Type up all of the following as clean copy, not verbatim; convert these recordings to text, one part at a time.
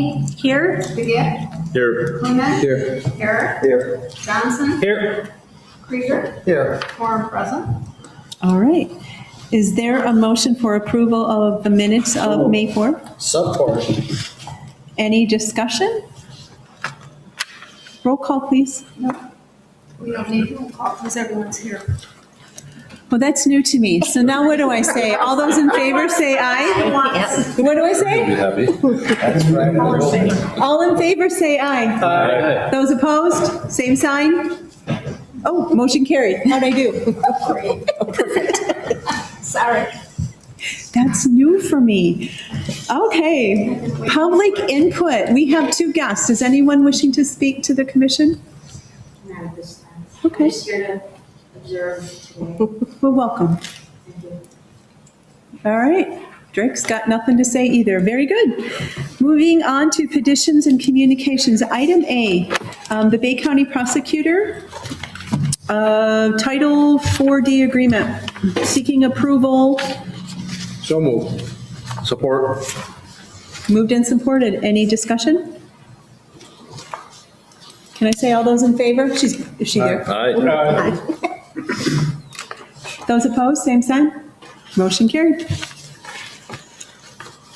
Amy? Here. Beget? Here. Clement? Here. Garrett? Here. Johnson? Here. Krieger? Here. Quorum present. All right. Is there a motion for approval of the minutes of May 4th? Support. Any discussion? Roll call, please. We don't need to call because everyone's here. Well, that's new to me. So now what do I say? All those in favor say aye. What do I say? Happy? That's right. All in favor say aye. Aye. Those opposed, same sign. Oh, motion carried. How'd I do? Sorry. That's new for me. Okay, public input. We have two guests. Is anyone wishing to speak to the commission? Not at this time. Okay. I'm just here to observe today. Well, welcome. Thank you. All right. Drake's got nothing to say either. Very good. Moving on to petitions and communications. Item A, the Bay County Prosecutor, Title 4D agreement, seeking approval. So moved. Support. Moved and supported. Any discussion? Can I say all those in favor? Is she here? Aye. Those opposed, same sign. Motion carried.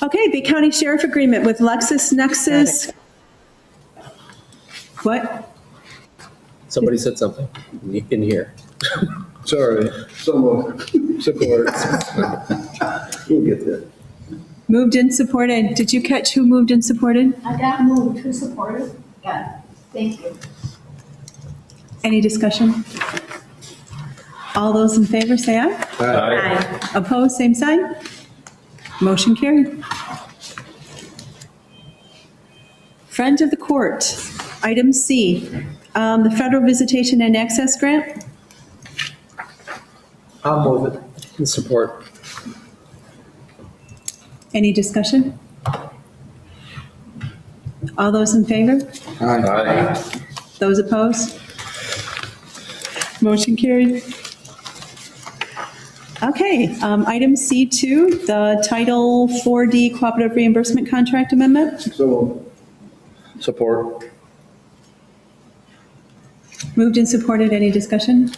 Okay, Bay County Sheriff agreement with Lexis, Nexis. What? Somebody said something in here. Sorry. So moved. Support. We'll get there. Moved and supported. Did you catch who moved and supported? I got moved. Who supported? Got it. Thank you. Any discussion? All those in favor say aye. Aye. Opposed, same sign. Motion carried. Friend of the court, item C, the federal visitation and access grant. I'll move it in support. Any discussion? All those in favor? Aye. Those opposed? Motion carried. Okay, item C2, the Title 4D Cooperative Reimbursement Contract Amendment. So moved. Support. Moved and supported. Any discussion?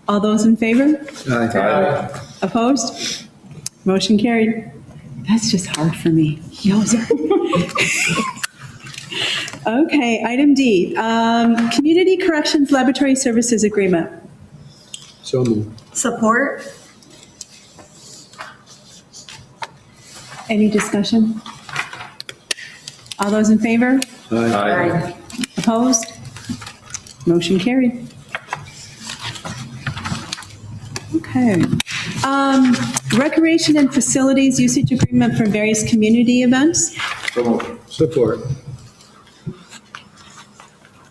All those in favor? Aye. Opposed? Motion carried. That's just hard for me. Yowza. Okay, item D, Community Corrections Laboratory Services Agreement. So moved. Support. Any discussion? All those in favor? Aye. Opposed? Motion carried. Okay. Recreation and Facilities Usage Agreement for various community events. So moved. Support.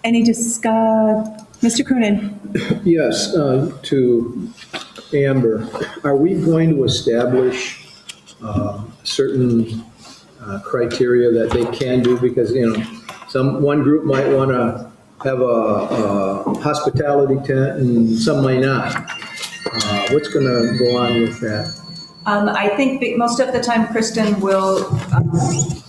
Any Mr. Croonan? Yes, to Amber, are we going to establish certain criteria that they can do? Because, one group might want to have a hospitality tent and some might not. What's going to go on with that? I think that most of the time Kristen will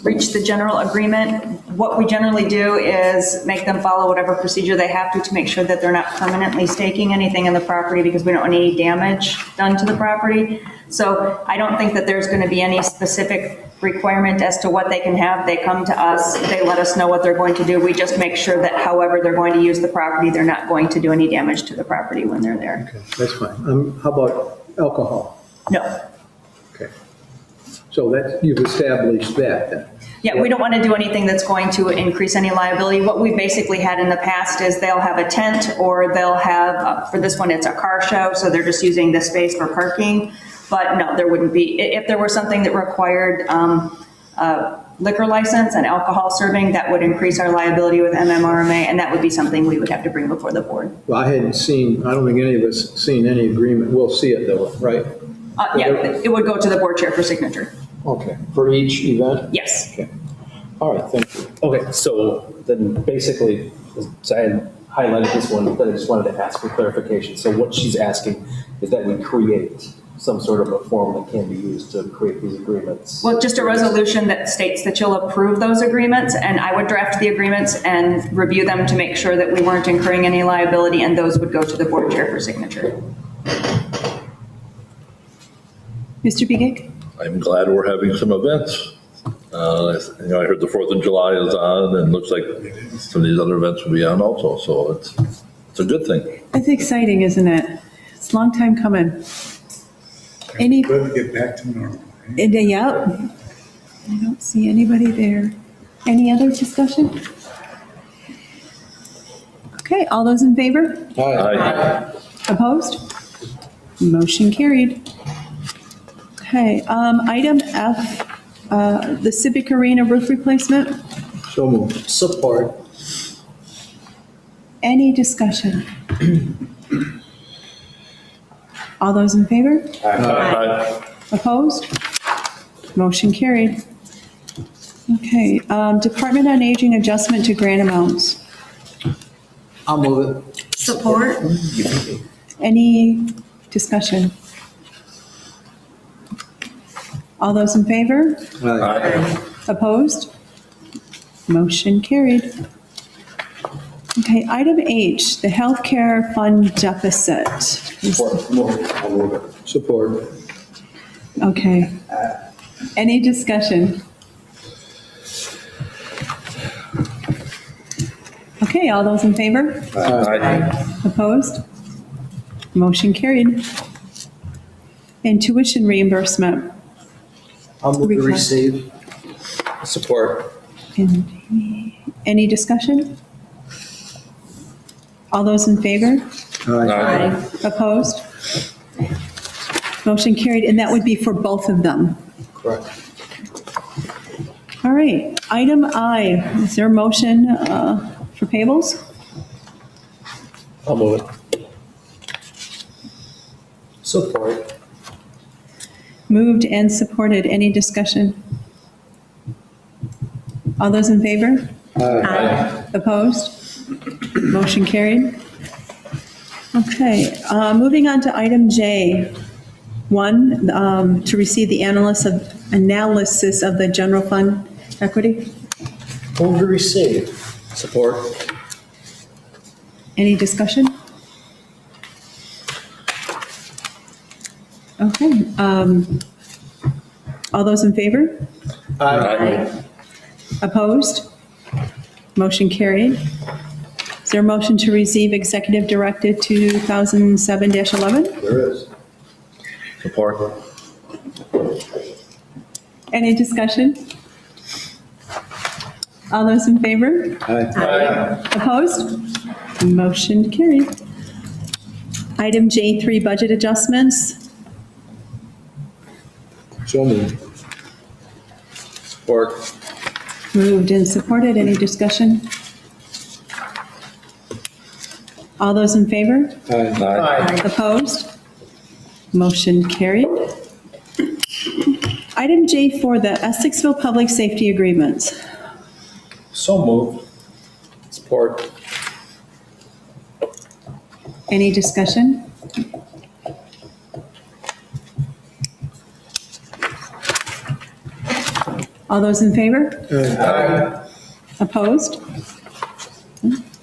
reach the general agreement. What we generally do is make them follow whatever procedure they have to make sure that they're not permanently staking anything in the property because we don't want any damage done to the property. So I don't think that there's going to be any specific requirement as to what they can have. They come to us, they let us know what they're going to do. We just make sure that however they're going to use the property, they're not going to do any damage to the property when they're there. Okay, that's fine. How about alcohol? No. Okay. So that, you've established that then? Yeah, we don't want to do anything that's going to increase any liability. What we've basically had in the past is they'll have a tent or they'll have, for this one, it's a car show, so they're just using the space for parking. But no, there wouldn't be. If there was something that required liquor license and alcohol serving, that would increase our liability with MMRMA, and that would be something we would have to bring before the board. Well, I don't think any of us seen any agreement. We'll see it though, right? Yeah, it would go to the board chair for signature. Okay, for each event? Yes. Okay. All right, thank you. Okay, so then basically, so I had highlighted this one, but I just wanted to ask for clarification. So what she's asking is that we create some sort of a form that can be used to create these agreements. Well, just a resolution that states that you'll approve those agreements, and I would draft the agreements and review them to make sure that we weren't incurring any liability, and those would go to the board chair for signature. Mr. Begich? I'm glad we're having some events. I heard the 4th of July is on, and looks like some of these other events will be on also, so it's a good thing. It's exciting, isn't it? It's a long time coming. Any, Good to get back to normal. yep. I don't see anybody there. Any other discussion? Okay, all those in favor? Aye. Opposed? Motion carried. Okay, item F, the Civic Arena roof replacement. So moved. Support. Any discussion? All those in favor? Aye. Opposed? Motion carried. Okay, Department on Aging adjustment to grant amounts. I'll move it. Support. Any discussion? All those in favor? Aye. Opposed? Motion carried. Okay, item H, the healthcare fund deficit. I'll move it. Support. Okay. Any discussion? Okay, all those in favor? Aye. Opposed? Motion carried. And tuition reimbursement. I'll move to Request. receive. Support. Any discussion? All those in favor? Aye. Opposed? Motion carried, and that would be for both of them. Correct. All right, item I, is there a motion for payables? I'll move it. Support. Moved and supported, any discussion? All those in favor? Opposed? Motion carried. Okay, moving on to item J. 1, to receive the analysis of the general fund equity. Move to receive. Support. Any discussion? Okay, all those in favor? Aye. Opposed? Motion carried. Is there a motion to receive Executive Directive 2007-11? There is. Support. Any discussion? All those in favor? Aye. Opposed? Motion carried. Item J3, budget adjustments. So moved. Support. Moved and supported. Any discussion? All those in favor? Aye. Opposed? Motion carried. Item J4, the Essexville Public Safety Agreements. So moved. Support. Any discussion? All those in favor? Opposed?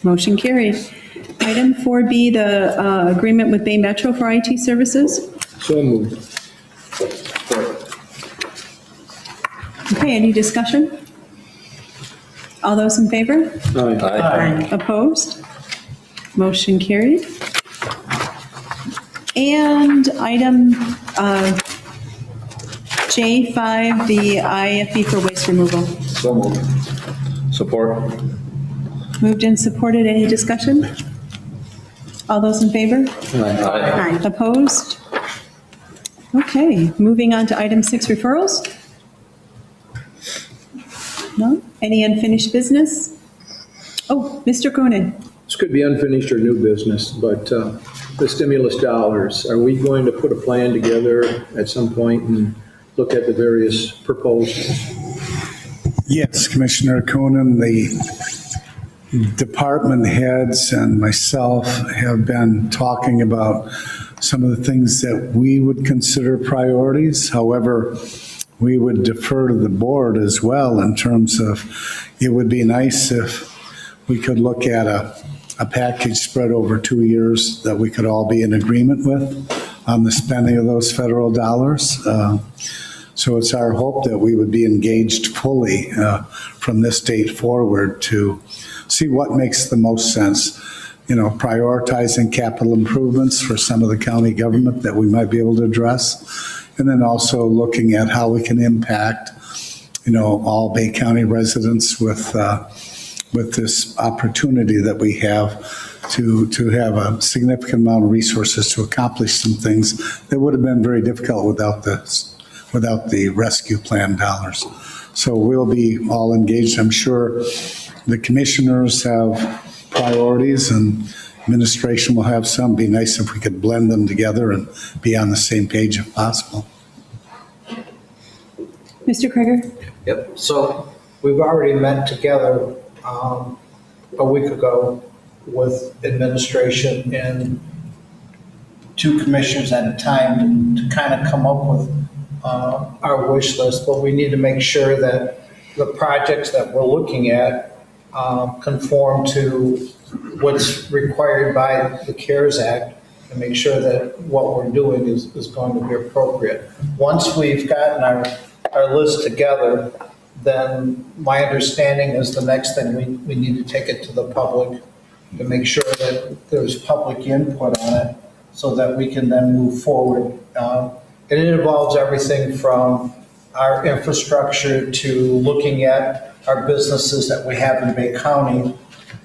Motion carried. Item 4B, the agreement with Bay Metro for IT services. So moved. Okay, any discussion? All those in favor? Aye. Opposed? Motion carried. And item J5, the IFE for waste removal. So moved. Support. Moved and supported. Any discussion? All those in favor? Aye. Opposed? Okay, moving on to item 6, referrals. No? Any unfinished business? Oh, Mr. Cronin. This could be unfinished or new business, but the stimulus dollars, are we going to put a plan together at some point and look at the various proposals? Yes, Commissioner Coonan, the department heads and myself have been talking about some of the things that we would consider priorities. However, we would defer to the board as well in terms of, it would be nice if we could look at a package spread over 2 years that we could all be in agreement with on the spending of those federal dollars. So it's our hope that we would be engaged fully from this date forward to see what makes the most sense. You know, prioritizing capital improvements for some of the county government that we might be able to address. And then also looking at how we can impact, you know, all Bay County residents with this opportunity that we have to have a significant amount of resources to accomplish some things that would have been very difficult without the rescue plan dollars. So we'll be all engaged. I'm sure the commissioners have priorities and administration will have some. Be nice if we could blend them together and be on the same page if possible. Mr. Krieger? Yep, so we've already met together a week ago with administration and 2 commissioners at a time to kind of come up with our wish list, but we need to make sure that the projects that we're looking at conform to what's required by the CARES Act and make sure that what we're doing is going to be appropriate. Once we've gotten our list together, then my understanding is the next thing we need to take it to the public to make sure that there's public input on it so that we can then move forward. And it involves everything from our infrastructure to looking at our businesses that we have in Bay County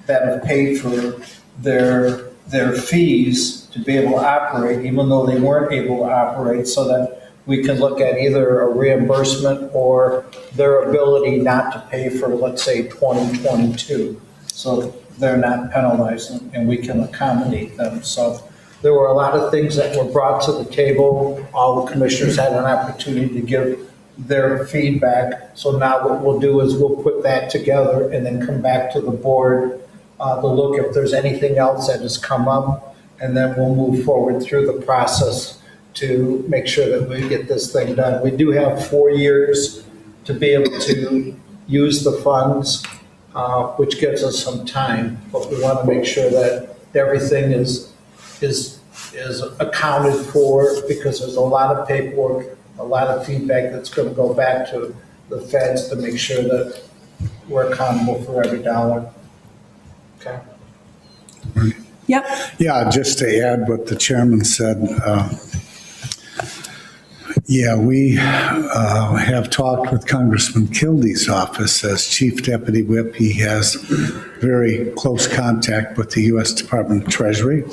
that have paid for their fees to be able to operate, even though they weren't able to operate, so that we can look at either a reimbursement or their ability not to pay for, let's say, 2022. So they're not penalized and we can accommodate them. So there were a lot of things that were brought to the table. All the commissioners had an opportunity to give their feedback. So now what we'll do is we'll put that together and then come back to the board to look if there's anything else that has come up, and then we'll move forward through the process to make sure that we get this thing done. We do have 4 years to be able to use the funds, which gives us some time, but we want to make sure that everything is accounted for, because there's a lot of paperwork, a lot of feedback that's going to go back to the feds to make sure that we're accountable for every dollar. Okay. Yep. Yeah, just to add what the chairman said, we have talked with Congressman Kilde's office as Chief Deputy Whip. He has very close contact with the U.S. Department of Treasury.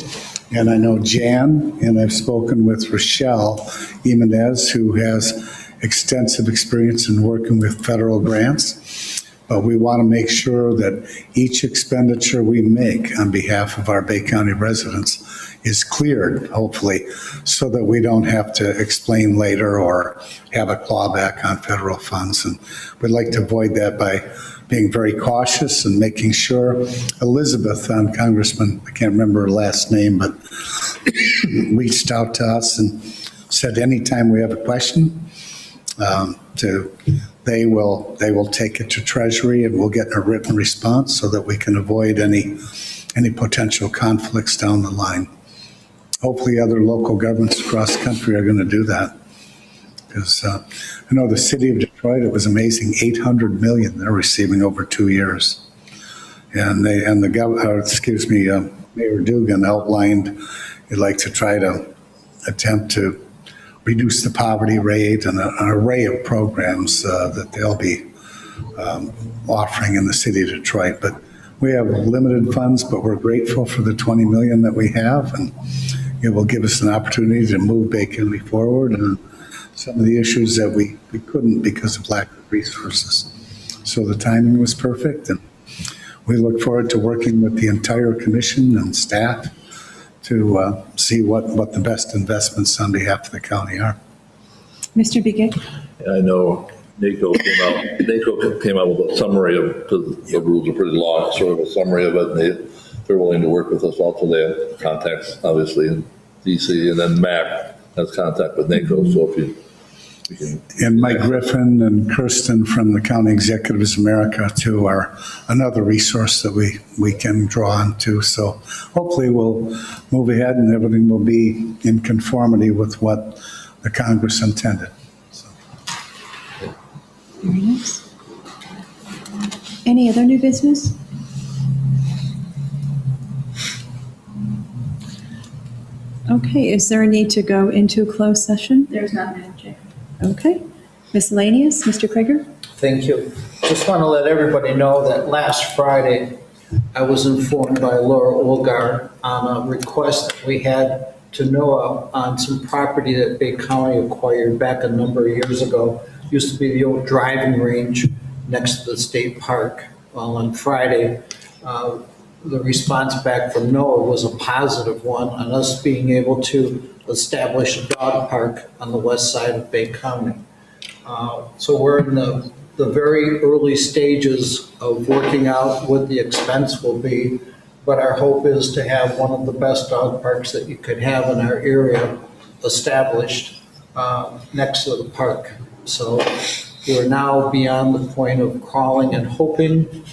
And I know Jan, and I've spoken with Rochelle Jimenez, who has extensive experience in working with federal grants. But we want to make sure that each expenditure we make on behalf of our Bay County residents is cleared, hopefully, so that we don't have to explain later or have a clawback on federal funds. And we'd like to avoid that by being very cautious and making sure. Elizabeth, Congressman, I can't remember her last name, but reached out to us and said anytime we have a question, they will take it to Treasury and we'll get a written response so that we can avoid any potential conflicts down the line. Hopefully other local governments across the country are going to do that. Because I know the city of Detroit, it was amazing, $800 million they're receiving over 2 years. And Mayor Dugan outlined he'd like to try to attempt to reduce the poverty rate and an array of programs that they'll be offering in the city of Detroit. But we have limited funds, but we're grateful for the $20 million that we have, and it will give us an opportunity to move Bay County forward and some of the issues that we couldn't because of lack of resources. So the timing was perfect, and we look forward to working with the entire commission and staff to see what the best investments on behalf of the county are. Mr. Begay? I know NACO came out with a summary of, because the rules are pretty long, sort of a summary of it, and they're willing to work with us also. They have contacts, obviously, in DC, and then Mac has contact with NACO, so if you can. And Mike Griffin and Kirsten from the County Executives America too are another resource that we can draw on to. So hopefully we'll move ahead and everything will be in conformity with what the Congress intended. So. Very nice. Any other new business? Okay, is there a need to go into a closed session? There's not, Madam Chair. Okay. Miscellaneous, Mr. Krieger? Thank you. Just want to let everybody know that last Friday, I was informed by Laura Olgar on a request that we had to NOAA on some property that Bay County acquired back a number of years ago. Used to be the old driving range next to the state park. Well, on Friday, the response back from NOAA was a positive one on us being able to establish a dog park on the west side of Bay County. So we're in the very early stages of working out what the expense will be, but our hope is to have one of the best dog parks that you could have in our area established next to the park. So we're now beyond the point of crawling and hoping.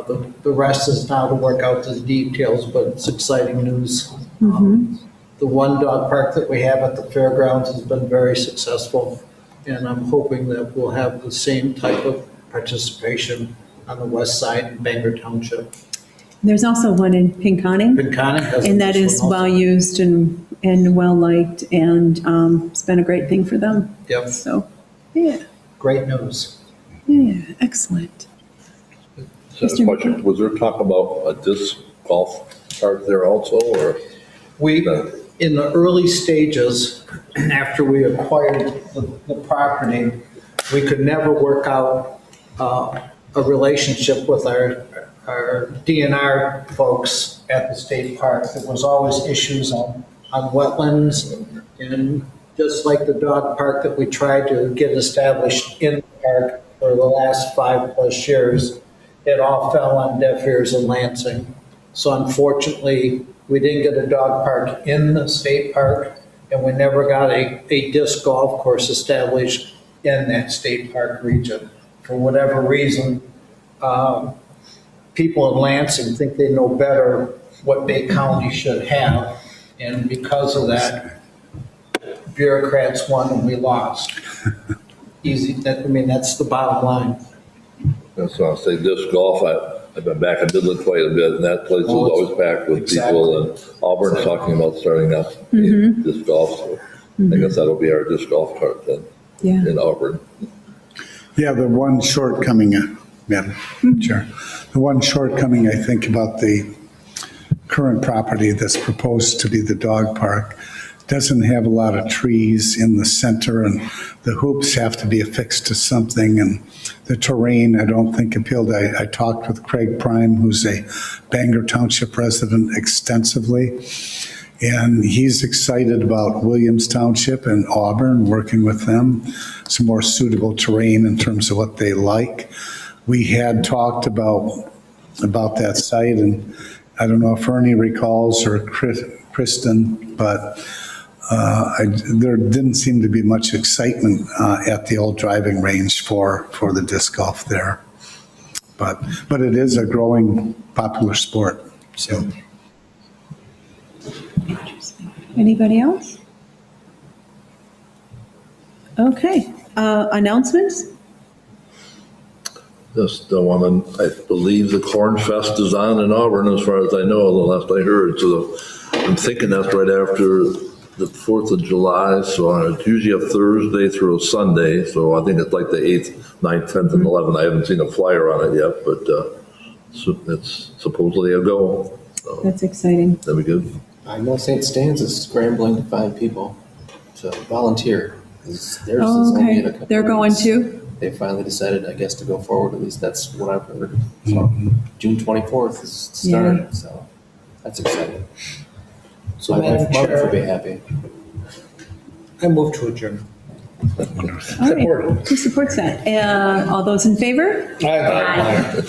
The rest is now to work out the details, but it's exciting news. The one dog park that we have at the fairgrounds has been very successful, and I'm hoping that we'll have the same type of participation on the west side in Bangor Township. There's also one in Pinconning. Pinconning has And that a is nice one also. well used and well liked, and it's been a great thing for them. Yep, So, yeah, great news. yeah, excellent. So the question, was there talk about a disc golf cart there also, or? We, in the early stages, after we acquired the property, we could never work out a relationship with our DNR folks at the state park. There was always issues on wetlands, and just like the dog park that we tried to get established in the park for the last 5+ years, it all fell on deaf ears in Lansing. So unfortunately, we didn't get a dog park in the state park, and we never got a disc golf course established in that state park region. For whatever reason, people in Lansing think they know better what Bay County should have, and because of that, bureaucrats won and we lost. Easy, that's the bottom line. That's why I say disc golf, I've been back in Midland quite a bit, and that place is always packed with people, and Auburn's talking about starting up disc golf, so I guess that'll be our disc golf cart then, Yeah. in Auburn. Yeah, the one shortcoming, Madam Chair, the one shortcoming, I think, about the current property that's proposed to be the dog park doesn't have a lot of trees in the center, and the hoops have to be affixed to something, and the terrain, I don't think appealed. I talked with Craig Prime, who's a Bangor Township resident, extensively, and he's excited about Williams Township and Auburn, working with them, some more suitable terrain in terms of what they like. We had talked about that site, and I don't know if Ernie recalls or Kristen, but there didn't seem to be much excitement at the old driving range for the disc golf there. But it is a growing popular sport. So, Anybody else? Okay, announcements? Just want to, I believe the Corn Fest is on in Auburn, as far as I know, the last I heard, so I'm thinking that's right after the 4th of July, so it's usually a Thursday through a Sunday, so I think it's like the 8th, 9th, 10th, and 11th. I haven't seen a flyer on it yet, but so it's supposedly a go. So That's exciting. that'd be good. I know St. Stan's is scrambling to find people to volunteer. Theirs is only in a couple They're of going weeks. to? They finally decided, I guess, to go forward. At least that's what I've heard. So June 24th is the start, so that's exciting. So My Madam wife Chair, would be happy. I move to adjourn. All right, who supports that? All those in favor? Aye.